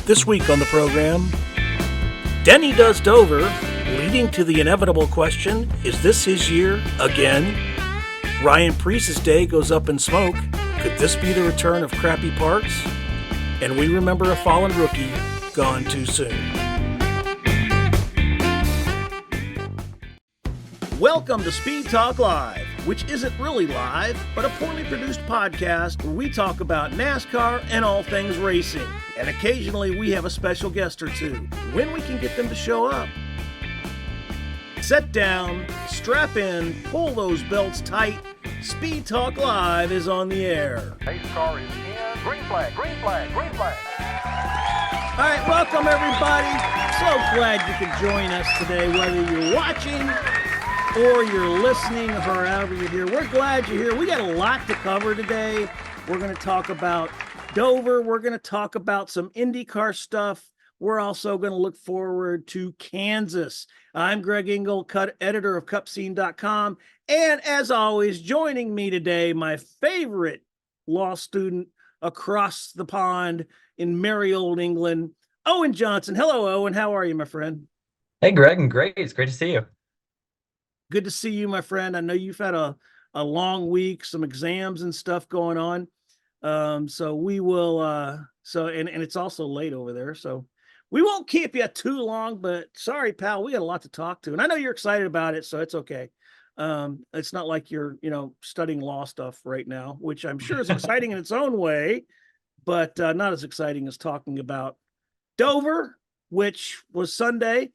This week on the program, Denny Does Dover, leading to the inevitable question, is this his year again? Ryan Preece's day goes up in smoke. Could this be the return of crappy parts? And we remember a fallen rookie gone too soon. Welcome to Speed Talk Live, which isn't really live, but a poorly produced podcast where we talk about NASCAR and all things racing. And occasionally we have a special guest or two, when we can get them to show up. Sit down, strap in, pull those belts tight. Speed Talk Live is on the air. Pace car is in. Green flag, green flag, green flag. All right, welcome everybody. So glad you could join us today, whether you're watching or you're listening, or however you're here. We're glad you're here. We got a lot to cover today. We're going to talk about Dover. We're going to talk about some IndyCar stuff. We're also going to look forward to Kansas. I'm Greg Engel, editor of CupScene.com. And as always, joining me today, my favorite law student across the pond in merry old England, Owen Johnson. Hello, Owen. How are you, my friend? Hey, Greg, and great. It's great to see you. Good to see you, my friend. I know you've had a long week, some exams and stuff going on. So we will, and it's also late over there. So we won't keep you too long, but sorry, pal, we got a lot to talk to. And I know you're excited about it, so it's okay. It's not like you're, studying law stuff right now, which I'm sure is exciting in its own way, but not as exciting as talking about Dover, which was Sunday.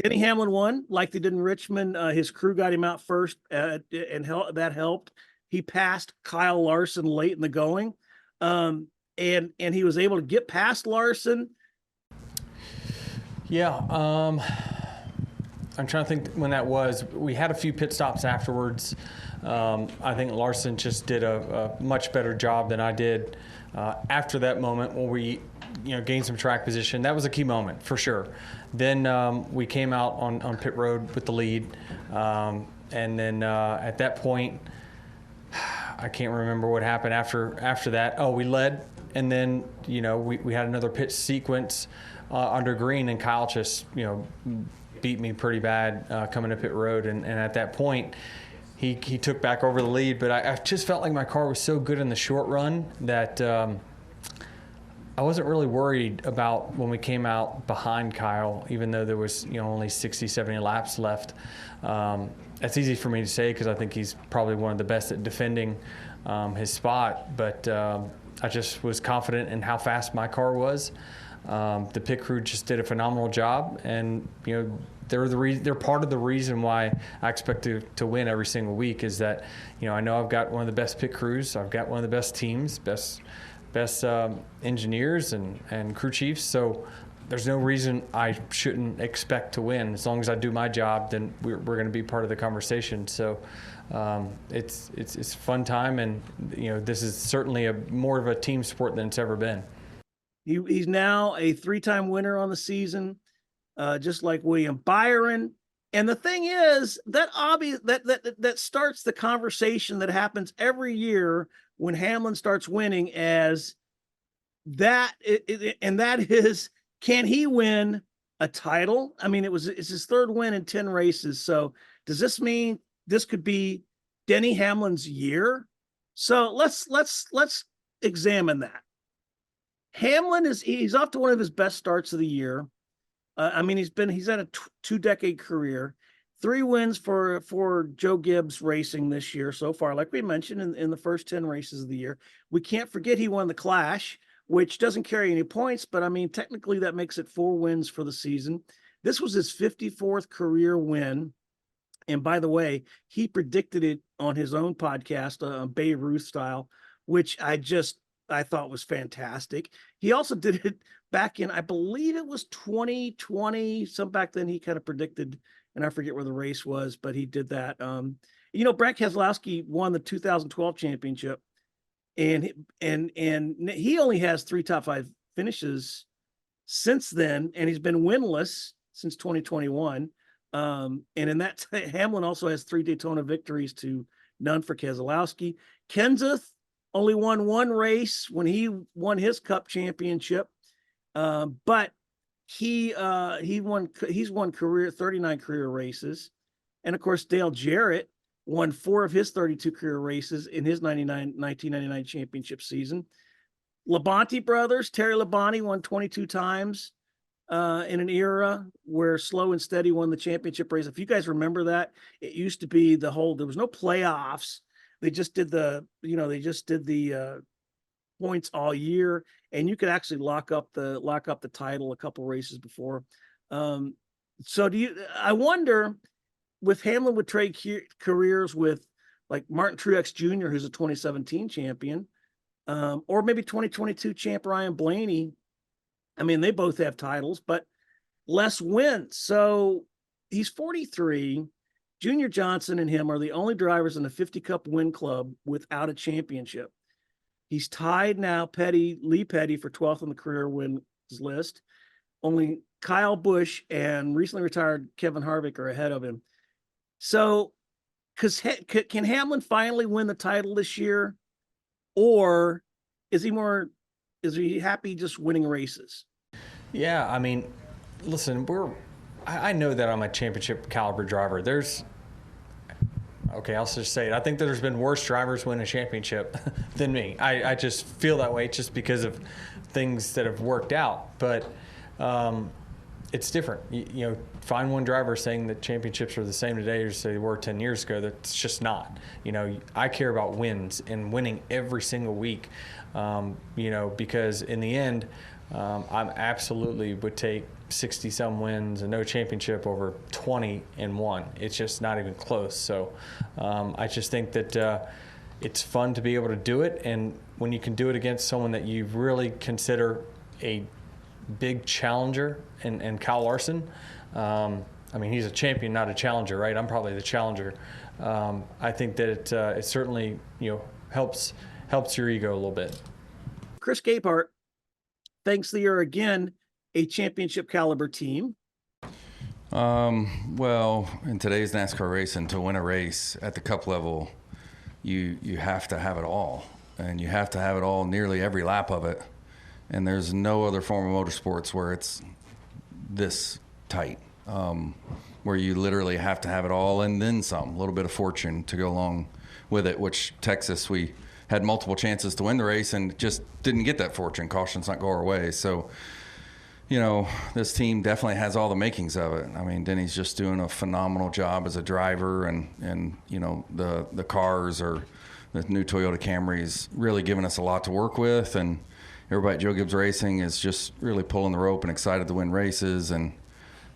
Denny Hamlin won like they did in Richmond. His crew got him out first, and that helped. He passed Kyle Larson late in the going, and he was able to get past Larson. Yeah, I'm trying to think when that was. We had a few pit stops afterwards. I think Larson just did a much better job than I did after that moment when we gained some track position. That was a key moment for sure. Then we came out on pit road with the lead, and then at that point, I can't remember what happened after that. Oh, we led, and then we had another pit sequence under green, and Kyle just beat me pretty bad coming to pit road, and at that point, he took back over the lead. But I just felt like my car was so good in the short run that I wasn't really worried about when we came out behind Kyle, even though there was only 60, 70 laps left. That's easy for me to say because I think he's probably one of the best at defending his spot. But I just was confident in how fast my car was. The pit crew just did a phenomenal job, and they're part of the reason why I expect to win every single week. Is that I know I've got one of the best pit crews, I've got one of the best teams, best engineers and crew chiefs. So there's no reason I shouldn't expect to win. As long as I do my job, then we're going to be part of the conversation. So it's a fun time, and this is certainly more of a team sport than it's ever been. He's now a 3-time winner on the season, just like William Byron. And the thing is that starts the conversation that happens every year when Hamlin starts winning, as that, and that is, can he win a title? I mean, it's his third win in 10 races. So does this mean this could be Denny Hamlin's year? So let's examine that. Hamlin he's off to one of his best starts of the year. He's had a 2-decade career. 3 wins for Joe Gibbs Racing this year so far, like we mentioned in the first 10 races of the year. We can't forget he won the Clash, which doesn't carry any points, but technically that makes it 4 wins for the season. This was his 54th career win. And by the way, he predicted it on his own podcast, Babe Ruth style, which I thought was fantastic. He also did it back in, I believe it was 2020. Back then he kind of predicted, and I forget where the race was, but he did that. Brad Keselowski won the 2012 championship, and he only has 3 top 5 finishes since then, and he's been winless since 2021. And in that, Hamlin also has 3 Daytona victories to none for Keselowski. Kenseth only won 1 race when he won his Cup championship. But he's won 39 career races. And of course, Dale Jarrett won 4 of his 32 career races in his 1999 championship season. Labonte brothers, Terry Labonte won 22 times in an era where Slow and Steady won the championship race. If you guys remember that, it used to be there was no playoffs. They just did the points all year, and you could actually lock up the title a couple races before. So I wonder, with Hamlin would trade careers with like Martin Truex Jr., who's a 2017 champion, or maybe 2022 champ Ryan Blaney. I mean, they both have titles, but less wins. So he's 43. Junior Johnson and him are the only drivers in the 50 Cup win club without a championship. He's tied now Lee Petty for 12th on the career wins list. Only Kyle Busch and recently retired Kevin Harvick are ahead of him. So, can Hamlin finally win the title this year, or is he happy just winning races? Yeah, I mean, listen, I know that I'm a championship caliber driver. I'll just say it. I think there's been worse drivers win a championship than me. I just feel that way just because of things that have worked out. But it's different. You know, find one driver saying that championships are the same today as they were 10 years ago. That's just not. You know, I care about wins and winning every single week, because in the end, I absolutely would take 60-some wins and no championship over 20 and 1. It's just not even close. So I just think that it's fun to be able to do it. And when you can do it against someone that you really consider a big challenger, and Kyle Larson, I mean, he's a champion, not a challenger, right? I'm probably the challenger. I think that it certainly, helps your ego a little bit. Chris Capehart thanks the year again a championship caliber team. Well, in today's NASCAR racing, to win a race at the Cup level, you have to have it all, and you have to have it all nearly every lap of it. And there's no other form of motorsports where it's this tight, where you literally have to have it all and then some, a little bit of fortune to go along with it, which Texas, we had multiple chances to win the race and just didn't get that fortune. Cautions not go our way. So, this team definitely has all the makings of it. I mean, Denny's just doing a phenomenal job as a driver, and the cars, or the new Toyota Camrys, really giving us a lot to work with, and everybody at Joe Gibbs Racing is just really pulling the rope and excited to win races. And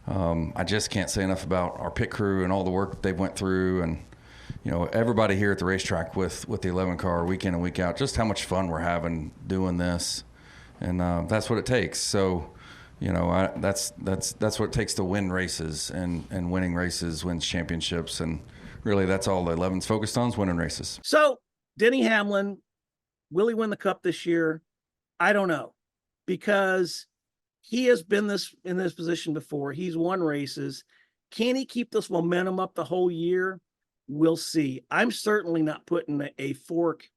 I just can't say enough about our pit crew and all the work that they've went through, and everybody here at the racetrack with the 11 car week in and week out, just how much fun we're having doing this. And that's what it takes. So, that's what it takes to win races, and winning races wins championships. And really, that's all the 11's focused on, is winning races. So Denny Hamlin, will he win the Cup this year? I don't know, because he has been in this position before. He's won races. Can he keep this momentum up the whole year? We'll see. I'm certainly not putting a fork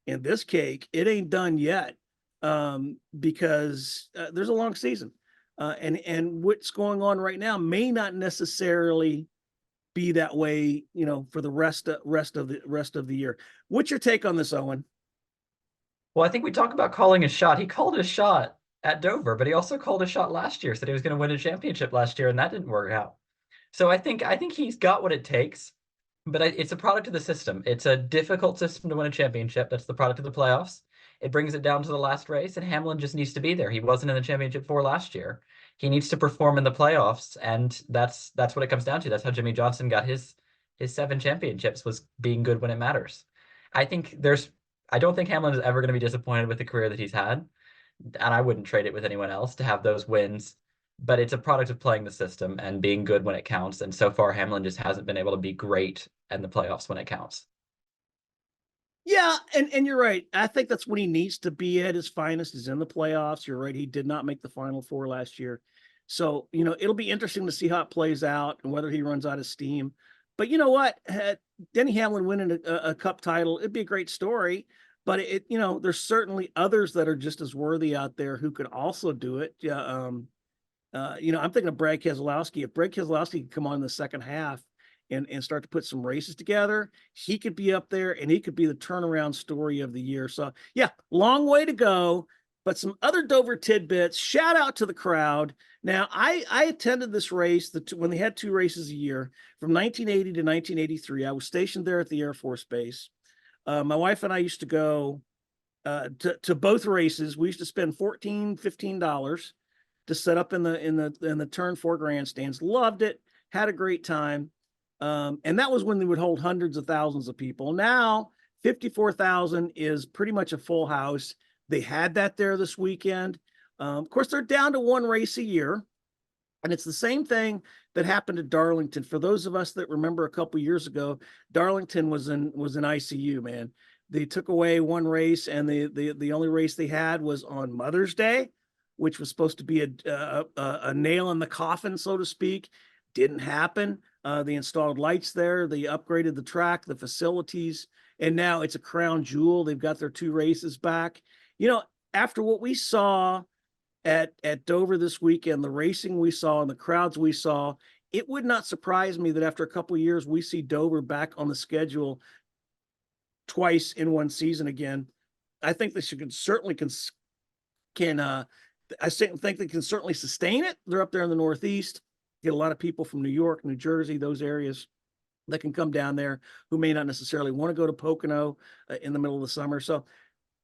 in this cake. It ain't done yet, because there's a long season, and what's going on right now may not necessarily be that way, for the rest of the year. What's your take on this, Owen? Well, I think we talk about calling a shot. He called a shot at Dover, but he also called a shot last year, said he was going to win a championship last year, and that didn't work out. So I think he's got what it takes, but it's a product of the system. It's a difficult system to win a championship. That's the product of the playoffs. It brings it down to the last race, and Hamlin just needs to be there. He wasn't in the championship 4 last year. He needs to perform in the playoffs, and that's what it comes down to. That's how Jimmy Johnson got his 7 championships, was being good when it matters. I don't think Hamlin is ever going to be disappointed with the career that he's had, and I wouldn't trade it with anyone else to have those wins. But it's a product of playing the system and being good when it counts. And so far, Hamlin just hasn't been able to be great in the playoffs when it counts. Yeah, and you're right. I think that's when he needs to be at his finest, is in the playoffs. You're right. He did not make the Final Four last year. So, it'll be interesting to see how it plays out and whether he runs out of steam. But you know what? Denny Hamlin winning a Cup title, it'd be a great story. but there's certainly others that are just as worthy out there who could also do it. Yeah. I'm thinking of Brad Keselowski. If Brad Keselowski could come on in the second half and start to put some races together, he could be up there and he could be the turnaround story of the year. So yeah, long way to go, but some other Dover tidbits. Shout out to the crowd. Now I attended this race when they had 2 races a year from 1980 to 1983. I was stationed there at the Air Force Base. My wife and I used to go to both races. We used to spend $15 to set up in the turn 4 grandstands. Loved it, had a great time. And that was when they would hold hundreds of thousands of people. Now 54,000 is pretty much a full house. They had that there this weekend. Of course, they're down to 1 race a year. And it's the same thing that happened at Darlington. For those of us that remember a couple years ago, Darlington was in ICU, man. They took away 1 race, and the only race they had was on Mother's Day, which was supposed to be a nail in the coffin, so to speak. Didn't happen. They installed lights there. They upgraded the track, the facilities, and now it's a crown jewel. They've got their 2 races back. After what we saw at Dover this weekend, the racing we saw and the crowds we saw, it would not surprise me that after a couple of years, we see Dover back on the schedule twice in 1 season again. I think they certainly can I think they can certainly sustain it. They're up there in the Northeast. Get a lot of people from New York, New Jersey, those areas that can come down there who may not necessarily want to go to Pocono in the middle of the summer. So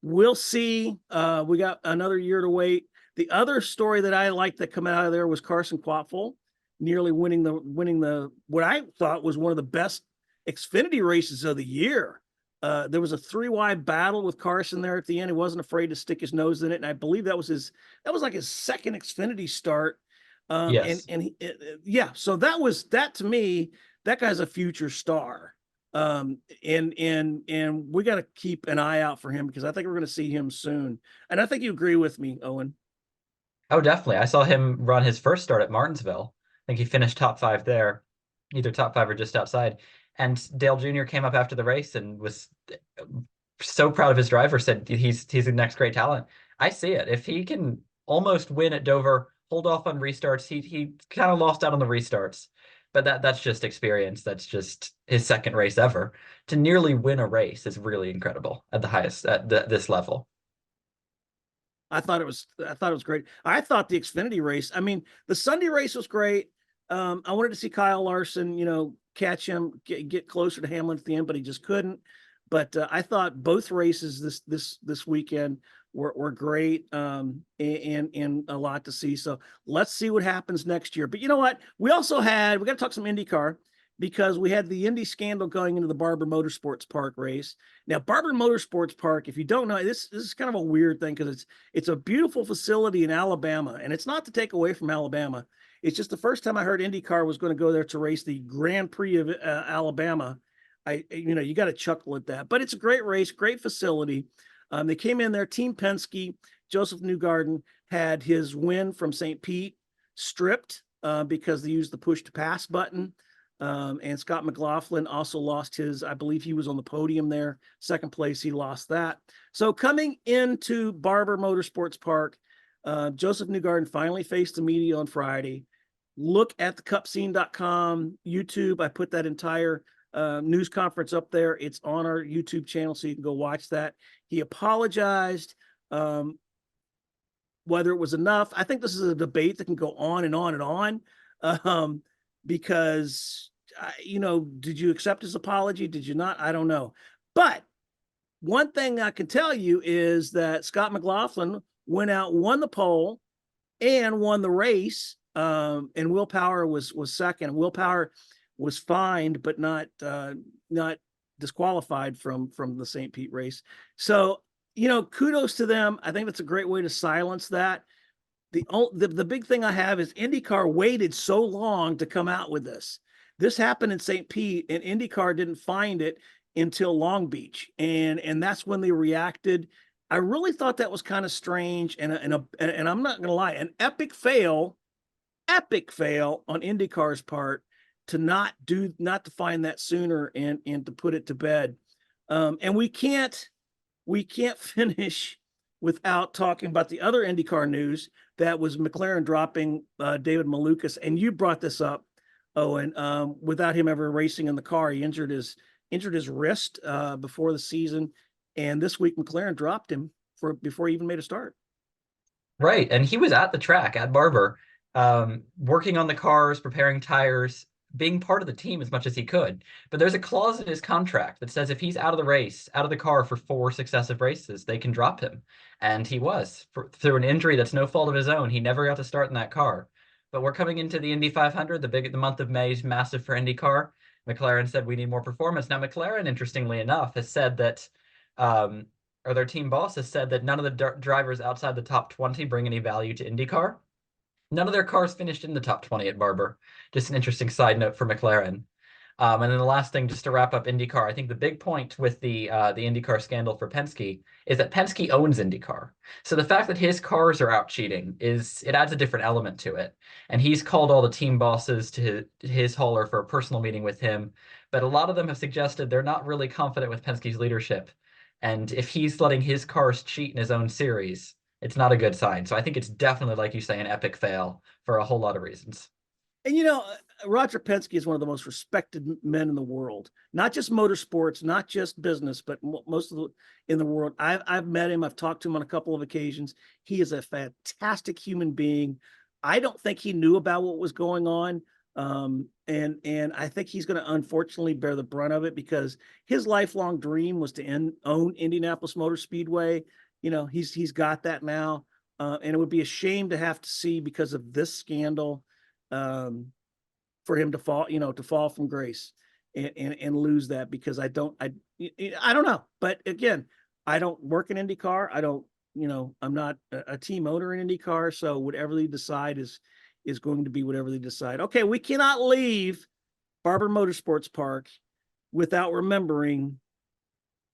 we'll see. We got another year to wait. The other story that I liked that come out of there was Carson Quatful nearly winning the what I thought was one of the best Xfinity races of the year. There was a 3-wide battle with Carson there at the end. He wasn't afraid to stick his nose in it, and I believe that was like his second Xfinity start. Yes. Yeah. So that to me, that guy's a future star. And we got to keep an eye out for him because I think we're going to see him soon. And I think you agree with me, Owen. Oh, definitely. I saw him run his first start at Martinsville. I think he finished top 5 there, either top 5 or just outside. And Dale Jr. came up after the race and was so proud of his driver, said he's the next great talent. I see it. If he can almost win at Dover, hold off on restarts, he kind of lost out on the restarts. But that's just experience. That's just his second race ever. To nearly win a race is really incredible at the highest this level. I thought it was great. I thought the Xfinity race, I mean, the Sunday race was great. I wanted to see Kyle Larson, catch him, get closer to Hamlin at the end, but he just couldn't. But I thought both races this weekend were great, and a lot to see. So let's see what happens next year. But you know what? We got to talk some IndyCar, because we had the Indy scandal going into the Barber Motorsports Park race. Now, Barber Motorsports Park, if you don't know, this is kind of a weird thing because it's a beautiful facility in Alabama, and it's not to take away from Alabama. It's just the first time I heard IndyCar was going to go there to race the Grand Prix of Alabama. You got to chuckle at that, but it's a great race, great facility. They came in there. Team Penske, Joseph Newgarden had his win from St. Pete stripped because they used the push to pass button. And Scott McLaughlin also lost his, I believe he was on the podium there. Second place, he lost that. So coming into Barber Motorsports Park, Joseph Newgarden finally faced the media on Friday. Look at the cupscene.com YouTube. I put that entire news conference up there. It's on our YouTube channel, so you can go watch that. He apologized. Whether it was enough, I think this is a debate that can go on and on and on. Because, did you accept his apology? Did you not? I don't know. But one thing I can tell you is that Scott McLaughlin went out, won the pole, and won the race. And Will Power was second. Will Power was fined, but not disqualified from the St. Pete race. So, kudos to them. I think that's a great way to silence that. The big thing I have is IndyCar waited so long to come out with this. This happened in St. Pete, and IndyCar didn't find it until Long Beach, and that's when they reacted. I really thought that was kind of strange, and I'm not going to lie, an epic fail on IndyCar's part to not to find that sooner and to put it to bed. And we can't we can't finish without talking about the other IndyCar news. That was McLaren dropping David Malukas. And you brought this up, Owen, without him ever racing in the car. He injured his wrist before the season. And this week, McLaren dropped him before he even made a start. Right. And he was at the track at Barber, working on the cars, preparing tires, being part of the team as much as he could. But there's a clause in his contract that says if he's out of the race, out of the car for 4 successive races, they can drop him. And he was, through an injury that's no fault of his own. He never got to start in that car. But we're coming into the Indy 500. The month of May is massive for IndyCar. McLaren said we need more performance. Now, McLaren, interestingly enough, has said that, or their team boss has said that none of the drivers outside the top 20 bring any value to IndyCar. None of their cars finished in the top 20 at Barber. Just an interesting side note for McLaren. And then the last thing, just to wrap up IndyCar, I think the big point with the IndyCar scandal for Penske is that Penske owns IndyCar. So the fact that his cars are out cheating it adds a different element to it. And he's called all the team bosses to his hauler for a personal meeting with him. But a lot of them have suggested they're not really confident with Penske's leadership. And if he's letting his cars cheat in his own series, it's not a good sign. So I think it's definitely, like you say, an epic fail for a whole lot of reasons. And, Roger Penske is one of the most respected men in the world, not just motorsports, not just business, but most of in the world. I've met him. I've talked to him on a couple of occasions. He is a fantastic human being. I don't think he knew about what was going on. And I think he's going to unfortunately bear the brunt of it because his lifelong dream was to own Indianapolis Motor Speedway. He's got that now. And it would be a shame to have to see because of this scandal, for him to fall from grace and lose that because I don't know. But again, I don't work in IndyCar. I'm not a team owner in IndyCar. So whatever they decide is going to be whatever they decide. Okay. We cannot leave Barber Motorsports Park without remembering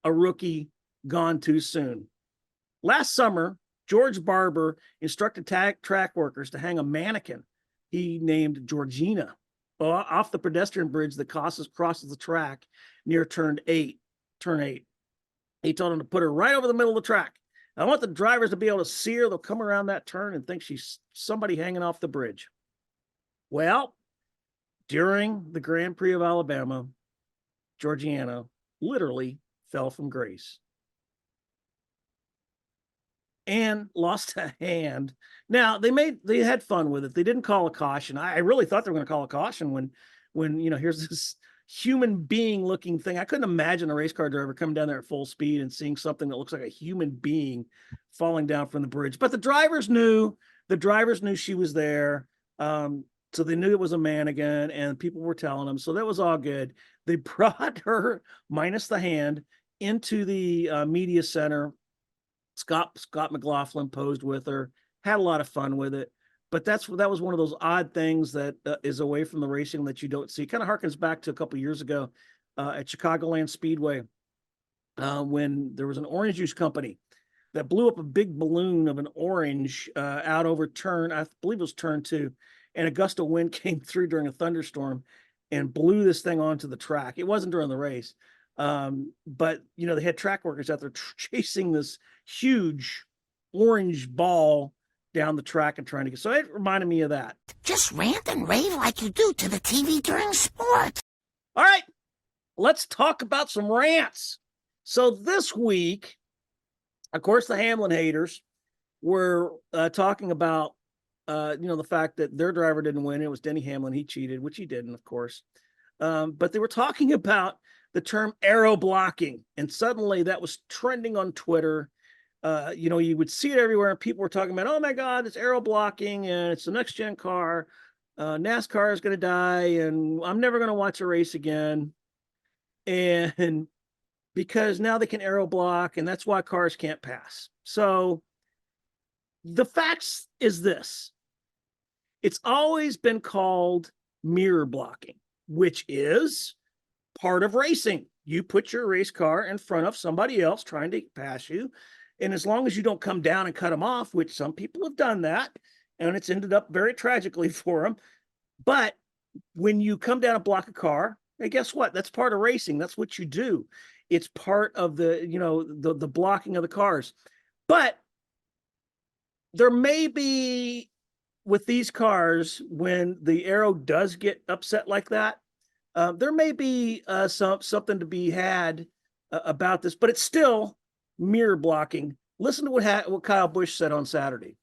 a rookie gone too soon. Last summer, George Barber instructed track workers to hang a mannequin he named Georgina off the pedestrian bridge that crosses the track near turn 8. He told them to put her right over the middle of the track. I want the drivers to be able to see her. They'll come around that turn and think she's somebody hanging off the bridge. Well, during the Grand Prix of Alabama, Georgiana literally fell from grace and lost a hand. Now they had fun with it. They didn't call a caution. I really thought they were going to call a caution when here's this human being looking thing. I couldn't imagine a race car driver coming down there at full speed and seeing something that looks like a human being falling down from the bridge. But the drivers knew she was there. So they knew it was a mannequin and people were telling them. So that was all good. They brought her minus the hand into the media center. Scott McLaughlin posed with her, had a lot of fun with it. But that was one of those odd things that is away from the racing that you don't see. It kind of harkens back to a couple of years ago at Chicagoland Speedway when there was an orange juice company that blew up a big balloon of an orange out over I believe it was turn 2. And a gust of wind came through during a thunderstorm and blew this thing onto the track. It wasn't during the race. But they had track workers out there chasing this huge orange ball down the track and trying to get. So it reminded me of that. Just rant and rave like you do to the TV during sport. All right, let's talk about some rants. So this week, of course, the Hamlin haters were talking about, the fact that their driver didn't win. It was Denny Hamlin. He cheated, which he didn't, of course. But they were talking about the term aero blocking, and suddenly that was trending on Twitter. You would see it everywhere, and people were talking about, oh my God, it's aero blocking, and it's the next gen car. NASCAR is going to die, and I'm never going to watch a race again. And because now they can aero block, and that's why cars can't pass. So the facts is this: it's always been called mirror blocking, which is part of racing. You put your race car in front of somebody else trying to pass you. And as long as you don't come down and cut them off, which some people have done that, and it's ended up very tragically for them. But when you come down and block a car, hey, guess what? That's part of racing. That's what you do. It's part of the, the blocking of the cars. But there may be, with these cars, when the aero does get upset like that, there may be something to be had about this, but it's still mirror blocking. Listen to what Kyle Busch said on Saturday.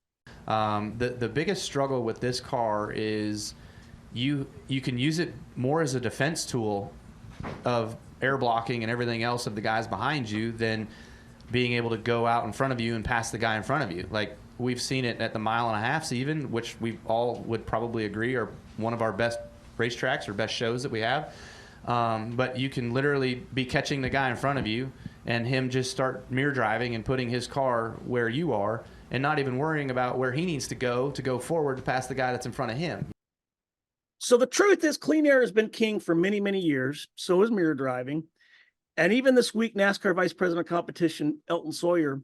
The biggest struggle with this car is you can use it more as a defense tool of air blocking and everything else of the guys behind you than being able to go out in front of you and pass the guy in front of you. Like we've seen it at the 1.5 miles even, which we all would probably agree are one of our best racetracks or best shows that we have. But you can literally be catching the guy in front of you and him just start mirror driving and putting his car where you are and not even worrying about where he needs to go forward to pass the guy that's in front of him. So the truth is, clean air has been king for many, many years. So is mirror driving. And even this week, NASCAR Vice President of Competition, Elton Sawyer,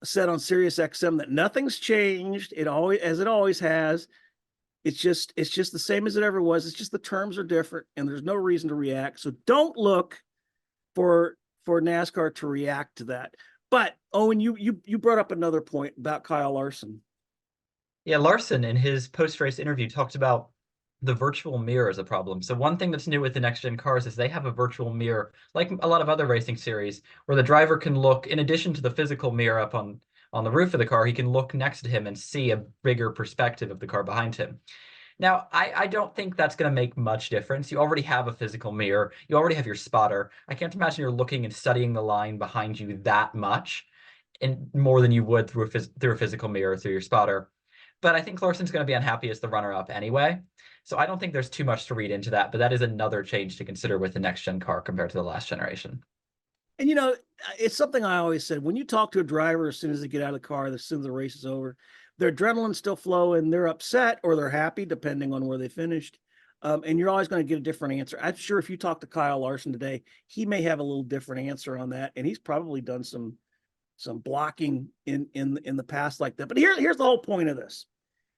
said on Sirius XM that nothing's changed. As it always has. It's just the same as it ever was. It's just the terms are different and there's no reason to react. So don't look for NASCAR to react to that. But Owen, you brought up another point about Kyle Larson. Yeah, Larson in his post-race interview talked about the virtual mirror as a problem. So one thing that's new with the next-gen cars is they have a virtual mirror, like a lot of other racing series, where the driver can look, in addition to the physical mirror up on the roof of the car, he can look next to him and see a bigger perspective of the car behind him. Now, I don't think that's going to make much difference. You already have a physical mirror. You already have your spotter. I can't imagine you're looking and studying the line behind you that much, and more than you would through a physical mirror through your spotter. But I think Larson's going to be unhappy as the runner-up anyway. So I don't think there's too much to read into that, but that is another change to consider with the next-gen car compared to the last generation. And, it's something I always said. When you talk to a driver, as soon as they get out of the car, as soon as the race is over, their adrenaline's still flowing, they're upset or they're happy, depending on where they finished. And you're always going to get a different answer. I'm sure if you talk to Kyle Larson today, he may have a little different answer on that. And he's probably done some blocking in the past like that. But here's the whole point of this.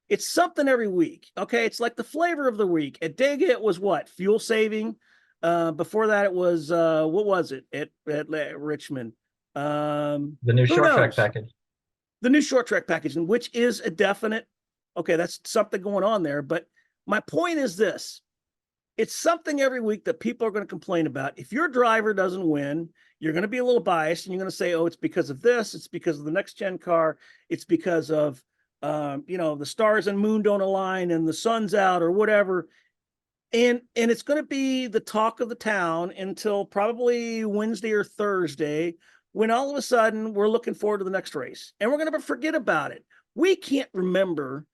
It's something every week. Okay. It's like the flavor of the week. At Dega, it was what? Fuel saving. Before that, it was, what was it at Richmond? The new short track package. The new short track package, which is a definite, okay, that's something going on there. But my point is this. It's something every week that people are going to complain about. If your driver doesn't win, you're going to be a little biased and you're going to say, oh, it's because of this. It's because of the next gen car. It's because of, the stars and moon don't align and the sun's out or whatever. And it's going to be the talk of the town until probably Wednesday or Thursday, when all of a sudden we're looking forward to the next race and we're going to forget about it. We can't remember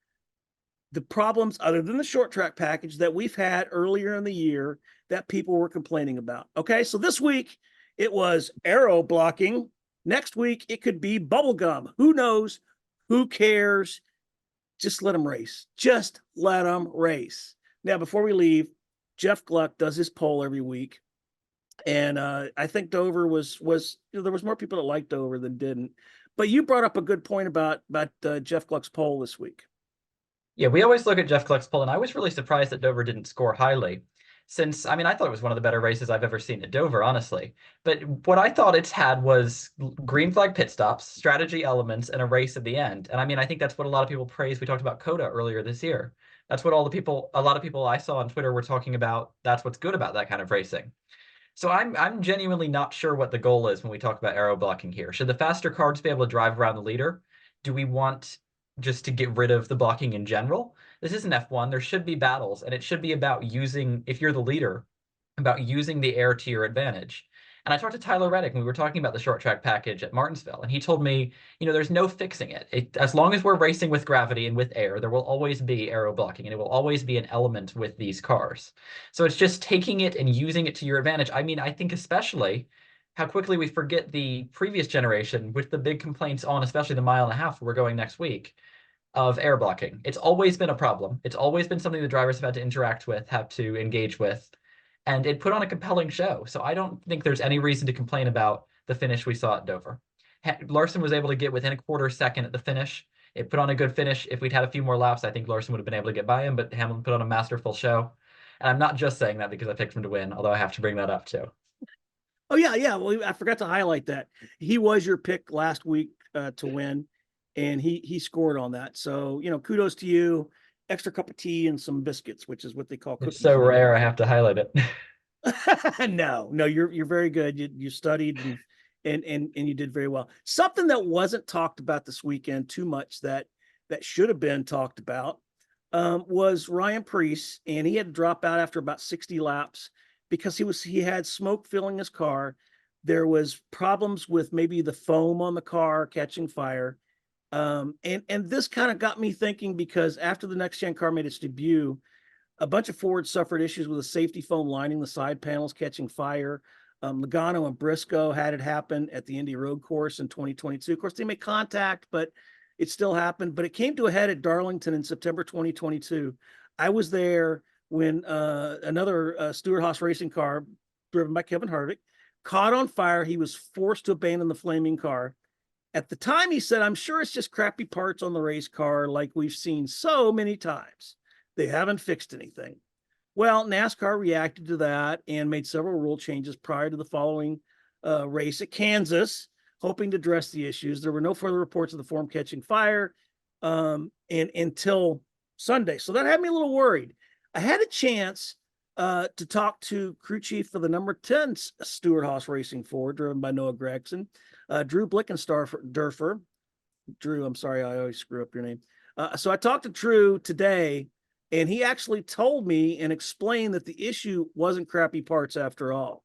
the problems other than the short track package that we've had earlier in the year that people were complaining about. Okay. So this week it was aero blocking. Next week, it could be bubble gum. Who knows? Who cares? Just let them race. Just let them race. Now, before we leave, Jeff Gluck does his poll every week. And I think Dover was there was more people that liked Dover than didn't. But you brought up a good point about Jeff Gluck's poll this week. Yeah, we always look at Jeff Gluck's poll, and I was really surprised that Dover didn't score highly. Since, I thought it was one of the better races I've ever seen at Dover, honestly. But what I thought it's had was green flag pit stops, strategy elements, and a race at the end. And I think that's what a lot of people praised. We talked about COTA earlier this year. That's what a lot of people I saw on Twitter were talking about. That's what's good about that kind of racing. So I'm genuinely not sure what the goal is when we talk about aero blocking here. Should the faster cars be able to drive around the leader? Do we want just to get rid of the blocking in general? This isn't F1. There should be battles, and it should be about using, if you're the leader, about using the air to your advantage. And I talked to Tyler Reddick when we were talking about the short track package at Martinsville, and he told me, there's no fixing it. As long as we're racing with gravity and with air, there will always be aero blocking, and it will always be an element with these cars. So it's just taking it and using it to your advantage. I think especially how quickly we forget the previous generation with the big complaints on, especially the 1.5 miles we're going next week, of air blocking. It's always been a problem. It's always been something the drivers have had to interact with, have to engage with. And it put on a compelling show. So I don't think there's any reason to complain about the finish we saw at Dover. Larson was able to get within a quarter second at the finish. It put on a good finish. If we'd had a few more laps, I think Larson would have been able to get by him, but Hamilton put on a masterful show. And I'm not just saying that because I picked him to win, although I have to bring that up too. Oh yeah, yeah. Well, I forgot to highlight that he was your pick last week to win, and he scored on that. So kudos to you. Extra cup of tea and some biscuits, which is what they call It's cookies. so rare I have to highlight it. No, you're very good. You studied and you did very well. Something that wasn't talked about this weekend too much that should have been talked about was Ryan Preece, and he had to drop out after about 60 laps because he had smoke filling his car. There was problems with maybe the foam on the car catching fire. And this kind of got me thinking because after the next gen car made its debut, a bunch of Fords suffered issues with a safety foam lining, the side panels catching fire. Logano and Briscoe had it happen at the Indy Road Course in 2022. Of course, they made contact, but it still happened. But it came to a head at Darlington in September 2022. I was there when another Stewart-Haas racing car, driven by Kevin Harvick, caught on fire. He was forced to abandon the flaming car. At the time, he said, "I'm sure it's just crappy parts on the race car like we've seen so many times. They haven't fixed anything." Well, NASCAR reacted to that and made several rule changes prior to the following race at Kansas, hoping to address the issues. There were no further reports of the form catching fire and until Sunday. So that had me a little worried. I had a chance to talk to crew chief for the number 10 Stewart-Haas Racing Ford, driven by Noah Gragson, Drew Blickensderfer. Drew, I'm sorry, I always screw up your name. So I talked to Drew today, and he actually told me and explained that the issue wasn't crappy parts after all.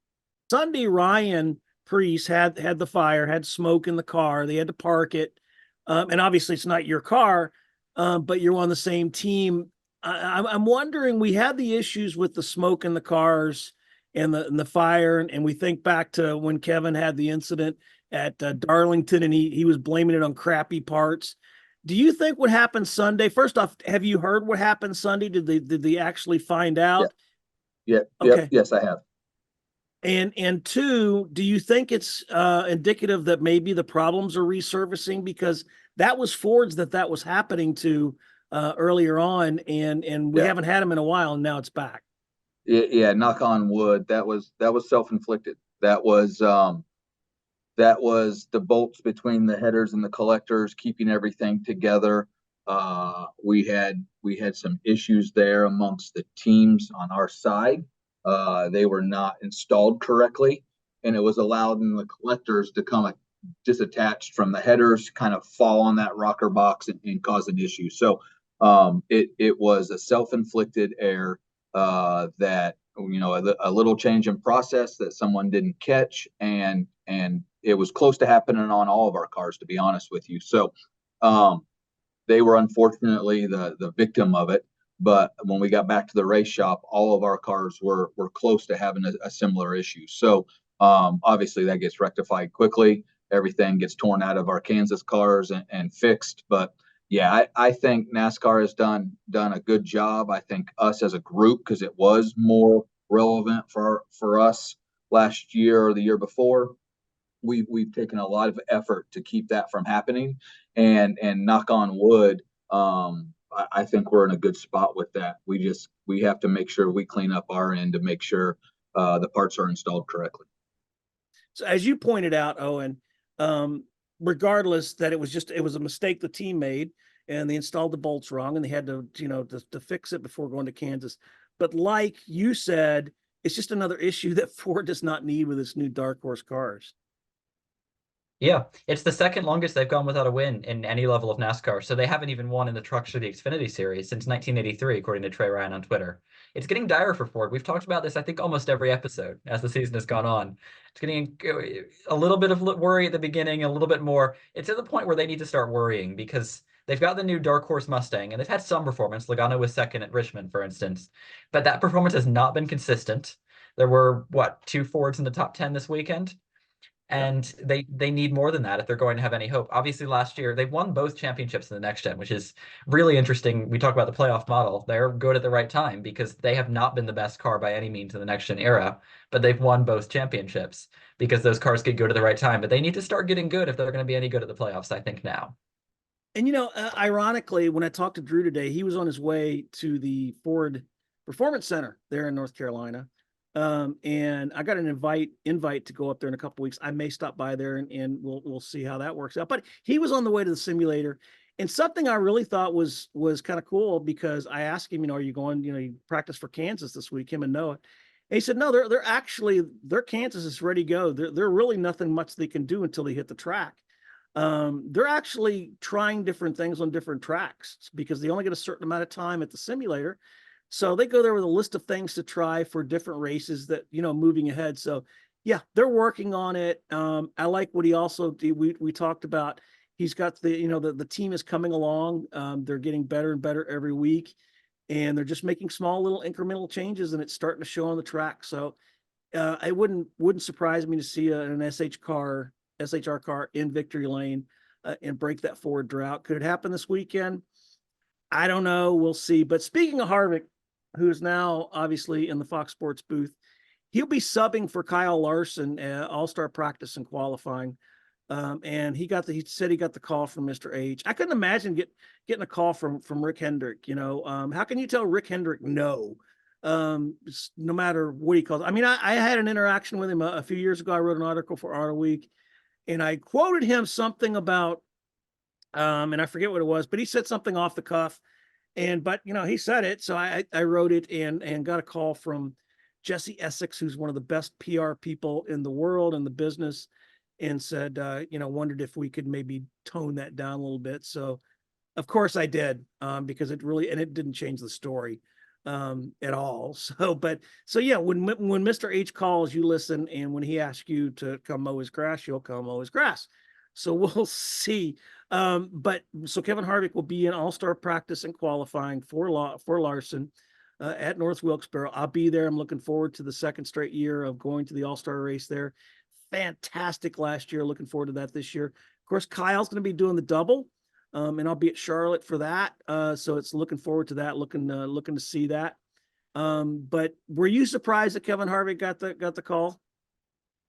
Sunday, Ryan Preece had the fire, had smoke in the car. They had to park it. And obviously it's not your car, but you're on the same team. I'm wondering, we had the issues with the smoke in the cars and the fire. And we think back to when Kevin had the incident at Darlington, and he was blaming it on crappy parts. Do you think what happened Sunday? First off, have you heard what happened Sunday? Did they actually find out? Yeah. Okay. Yes, I have. And two, do you think it's indicative that maybe the problems are resurfacing, because that was Ford's that was happening to earlier on, and we haven't had them in a while, and now it's back. Yeah, knock on wood. That was self-inflicted. That was the bolts between the headers and the collectors keeping everything together. We had some issues there amongst the teams on our side. They were not installed correctly, and it was allowing the collectors to come disattached from the headers, kind of fall on that rocker box and cause an issue. So it was a self-inflicted error that a little change in process that someone didn't catch, and it was close to happening on all of our cars, to be honest with you. So they were unfortunately the victim of it. But when we got back to the race shop, all of our cars were close to having a similar issue. So obviously that gets rectified quickly. Everything gets torn out of our Kansas cars and fixed. But yeah, I think NASCAR has done a good job. I think us as a group, because it was more relevant for us last year or the year before, we've taken a lot of effort to keep that from happening. And knock on wood, I think we're in a good spot with that. We have to make sure we clean up our end to make sure the parts are installed correctly. So as you pointed out, Owen, regardless that it was a mistake the team made, and they installed the bolts wrong, and they had to fix it before going to Kansas. But like you said, it's just another issue that Ford does not need with its new dark horse cars. Yeah, it's the second longest they've gone without a win in any level of NASCAR. So they haven't even won in the Trucks or the Xfinity Series since 1983, according to Trey Ryan on Twitter. It's getting dire for Ford. We've talked about this, I think, almost every episode as the season has gone on. It's getting a little bit of worry at the beginning, a little bit more. It's at the point where they need to start worrying, because they've got the new dark horse Mustang, and they've had some performance. Logano was second at Richmond, for instance. But that performance has not been consistent. There were, 2 Fords in the top 10 this weekend? And they need more than that if they're going to have any hope. Obviously, last year, they won both championships in the next gen, which is really interesting. We talk about the playoff model. They're good at the right time because they have not been the best car by any means in the next gen era, but they've won both championships because those cars get good at the right time. But they need to start getting good if they're going to be any good at the playoffs, I think, now. And, ironically, when I talked to Drew today, he was on his way to the Ford Performance Center there in North Carolina. And I got an invite to go up there in a couple weeks. I may stop by there and we'll see how that works out. But he was on the way to the simulator, and something I really thought was kind of cool, because I asked him, are you going, you practice for Kansas this week, him and Noah. And he said, no, they're actually, their Kansas is ready to go. They're really nothing much they can do until they hit the track. They're actually trying different things on different tracks, because they only get a certain amount of time at the simulator. So they go there with a list of things to try for different races that, moving ahead. So yeah, they're working on it. I like what he also did. We talked about, he's got the team is coming along. They're getting better and better every week, and they're just making small little incremental changes, and it's starting to show on the track. So it wouldn't surprise me to see an SHR car in victory lane and break that forward drought. Could it happen this weekend? I don't know. We'll see. But speaking of Harvick, who is now obviously in the Fox Sports booth, he'll be subbing for Kyle Larson at All-Star practice and qualifying. And he said he got the call from Mr. H. I couldn't imagine getting a call from Rick Hendrick. How can you tell Rick Hendrick no? No matter what he calls. I mean, I had an interaction with him a few years ago. I wrote an article for Auto Week, and I quoted him something about, and I forget what it was, but he said something off the cuff. But he said it, so I wrote it and got a call from Jesse Essex, who's one of the best PR people in the world in the business, and said, wondered if we could maybe tone that down a little bit. So of course I did, because it didn't change the story at all. So yeah, when Mr. H calls, you listen, and when he asks you to come mow his grass, you'll come mow his grass. So we'll see. But so Kevin Harvick will be in All-Star practice and qualifying for Larson at North Wilkesboro. I'll be there. I'm looking forward to the second straight year of going to the All-Star race there. Fantastic last year. Looking forward to that this year. Of course, Kyle's going to be doing the double, and I'll be at Charlotte for that. So it's looking forward to that. Looking to see that. But were you surprised that Kevin Harvick got the call?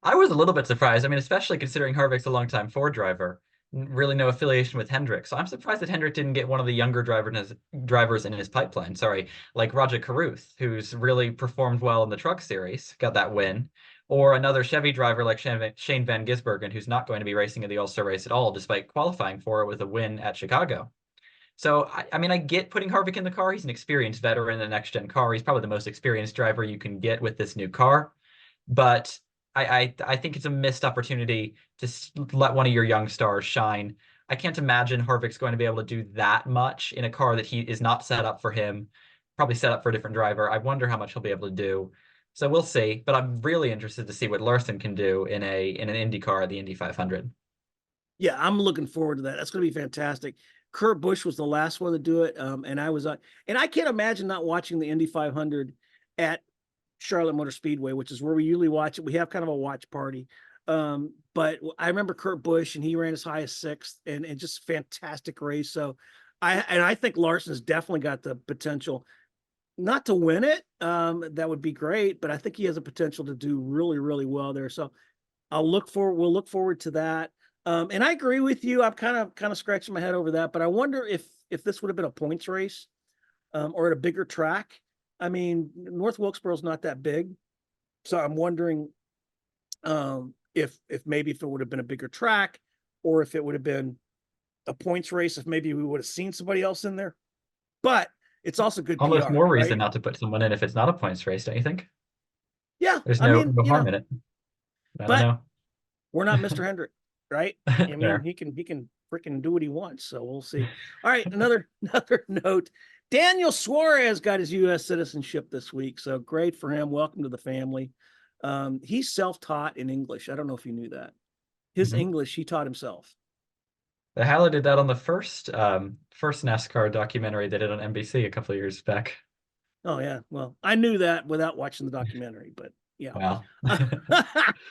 I was a little bit surprised. I mean, especially considering Harvick's a longtime Ford driver, really no affiliation with Hendrick. So I'm surprised that Hendrick didn't get one of the younger drivers in his pipeline. Sorry, like Roger Carruth, who's really performed well in the Truck Series, got that win, or another Chevy driver like Shane Van Gisbergen, who's not going to be racing in the All-Star race at all, despite qualifying for it with a win at Chicago. So, I mean, I get putting Harvick in the car. He's an experienced veteran in the next-gen car. He's probably the most experienced driver you can get with this new car. But I think it's a missed opportunity to let one of your young stars shine. I can't imagine Harvick's going to be able to do that much in a car that he is not set up for him, probably set up for a different driver. I wonder how much he'll be able to do. So we'll see. But I'm really interested to see what Larson can do in an Indy car, the Indy 500. Yeah, I'm looking forward to that. That's going to be fantastic. Kurt Busch was the last one to do it, and I can't imagine not watching the Indy 500 at Charlotte Motor Speedway, which is where we usually watch it. We have kind of a watch party. But I remember Kurt Busch, and he ran as high as sixth, and just fantastic race. So I think Larson's definitely got the potential not to win it. That would be great, but I think he has a potential to do really, really well there. So we'll look forward to that. And I agree with you. I'm kind of scratching my head over that, but I wonder if this would have been a points race, or at a bigger track. I mean, North Wilkesboro's not that big, so I'm wondering if maybe if it would have been a bigger track, or if it would have been a points race, if maybe we would have seen somebody else in there. But it's also good Almost PR, more reason right? not to put someone in if it's not a points race, don't you think? Yeah, There's I no mean, harm in it. I don't but know. we're not Mr. Hendrick, right? I mean, Fair. he can freaking do what he wants. So we'll see. All right, another note. Daniel Suarez got his U.S. citizenship this week, so great for him. Welcome to the family. He's self-taught in English. I don't know if you knew that. His English, he taught himself. They highlighted that on the first NASCAR documentary they did on NBC a couple of years back. Oh yeah, well, I knew that without watching the documentary, but yeah. Wow.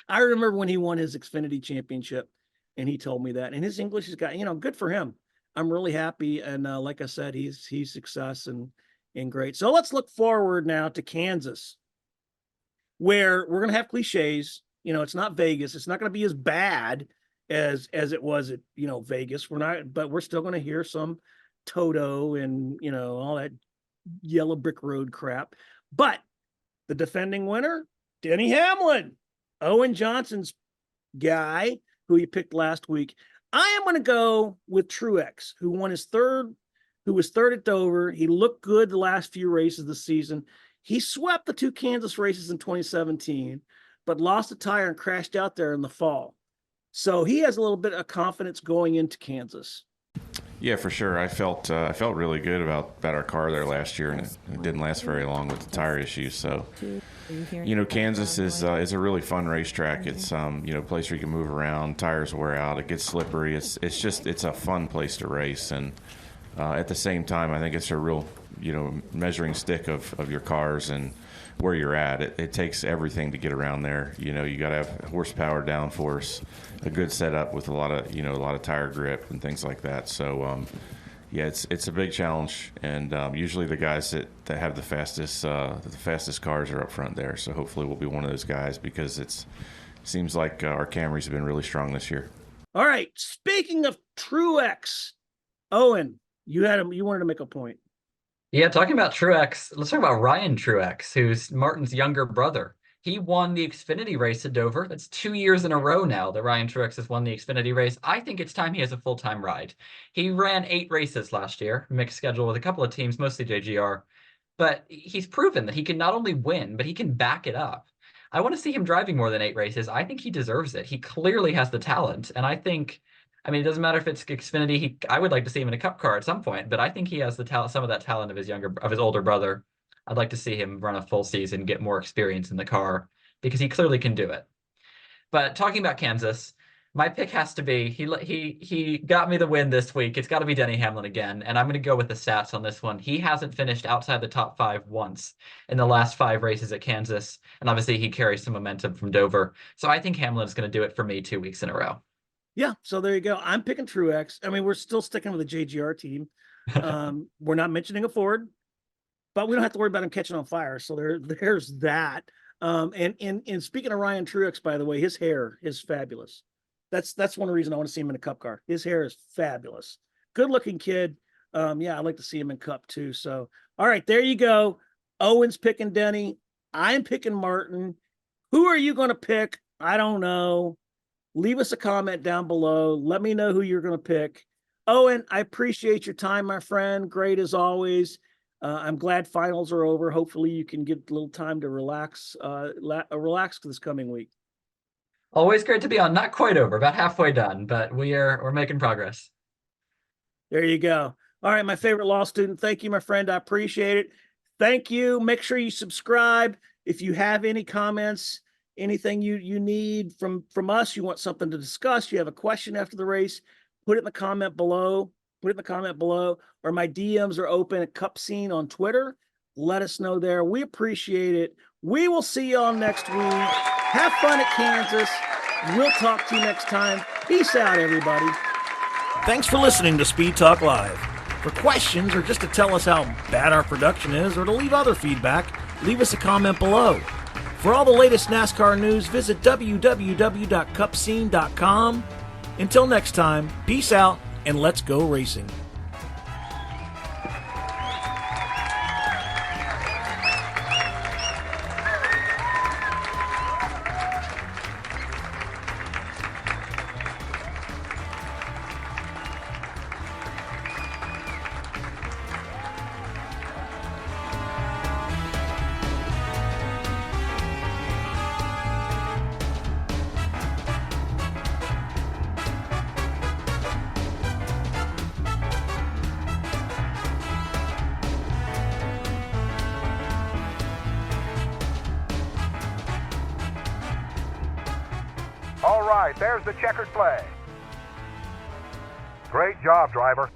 I remember when he won his Xfinity championship, and he told me that. And his English has got, good for him. I'm really happy, and like I said, he's success and great. So let's look forward now to Kansas, where we're gonna have cliches. It's not Vegas. It's not gonna be as bad as it was at Vegas. But we're still gonna hear some Toto and all that yellow brick road crap. But the defending winner, Denny Hamlin, Owen Johnson's guy, who he picked last week. I am going to go with Truex, who was third at Dover. He looked good the last few races this season. He swept the 2 Kansas races in 2017, but lost a tire and crashed out there in the fall. So he has a little bit of confidence going into Kansas. Yeah, for sure. I felt really good about our car there last year, and it didn't last very long with the tire issues. So, Kansas is a really fun racetrack. It's a place where you can move around, tires wear out, it gets slippery. It's a fun place to race, and at the same time, I think it's a real measuring stick of your cars and where you're at. It takes everything to get around there. You got to have horsepower, downforce, a good setup with a lot of tire grip and things like that. So it's a big challenge, and usually the guys that have the fastest cars are up front there. So hopefully we'll be one of those guys, because it seems like our Camrys have been really strong this year. All right, speaking of Truex, Owen, you wanted to make a point. Yeah, talking about Truex, let's talk about Ryan Truex, who's Martin's younger brother. He won the Xfinity race at Dover. That's 2 years in a row now that Ryan Truex has won the Xfinity race. I think it's time he has a full-time ride. He ran 8 races last year, mixed schedule with a couple of teams, mostly JGR. But he's proven that he can not only win, but he can back it up. I want to see him driving more than 8 races. I think he deserves it. He clearly has the talent. And it doesn't matter if it's Xfinity. I would like to see him in a Cup car at some point, but I think he has some of that talent of his older brother. I'd like to see him run a full season, get more experience in the car, because he clearly can do it. But talking about Kansas, my pick has to be, he got me the win this week. It's got to be Denny Hamlin again, and I'm going to go with the stats on this one. He hasn't finished outside the top 5 once in the last 5 races at Kansas, and obviously he carries some momentum from Dover. So I think Hamlin's going to do it for me 2 weeks in a row. Yeah, so there you go. I'm picking Truex. We're still sticking with the JGR team. We're not mentioning a Ford, but we don't have to worry about him catching on fire. So there's that. And speaking of Ryan Truex, by the way, his hair is fabulous. That's one reason I want to see him in a Cup car. His hair is fabulous. Good looking kid. Yeah, I'd like to see him in Cup too. So, all right, there you go. Owen's picking Denny. I'm picking Martin. Who are you going to pick? I don't know. Leave us a comment down below. Let me know who you're going to pick. Owen, I appreciate your time, my friend. Great as always. I'm glad finals are over. Hopefully you can get a little time to relax this coming week. Always great to be on. Not quite over, about halfway done, but we're making progress. There you go. All right, my favorite law student. Thank you, my friend. I appreciate it. Thank you. Make sure you subscribe. If you have any comments, anything you need from us, you want something to discuss, you have a question after the race, put it in the comment below. Or my DMs are open at Cup Scene on Twitter. Let us know there. We appreciate it. We will see y'all next week. Have fun at Kansas. We'll talk to you next time. Peace out, everybody. Thanks for listening to Speed Talk Live. For questions or just to tell us how bad our production is or to leave other feedback, leave us a comment below. For all the latest NASCAR news, visit www.cupscene.com. Until next time, peace out and let's go racing. All right, there's the checkered flag. Great job, driver.